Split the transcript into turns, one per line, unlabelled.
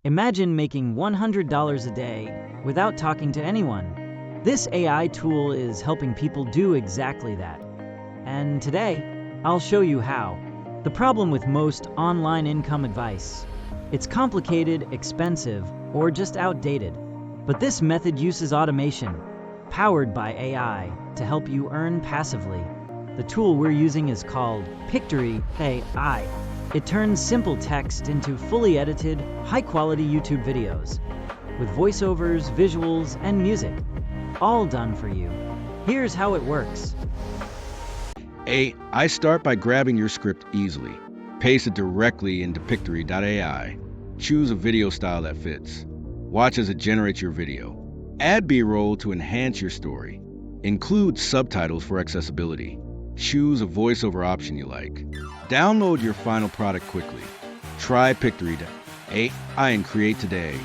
Imagine making $100 a day without talking to anyone. This AI tool is helping people do exactly that. And today, I'll show you how. The problem with most online income advice: it's complicated, expensive, or just outdated. But this method uses automation, powered by AI, to help you earn passively. The tool we're using is called Pictory.ai. It turns simple text into fully edited, high-quality YouTube videos, with voiceovers, visuals, and music, all done for you. Here's how it works.
I start by grabbing your script easily. Paste it directly into Pictory.ai. Choose a video style that fits. Watch as it generates your video. Add B-roll to enhance your story. Include subtitles for accessibility. Choose a voiceover option you like. Download your final product quickly. Try Pictory.ai and create today.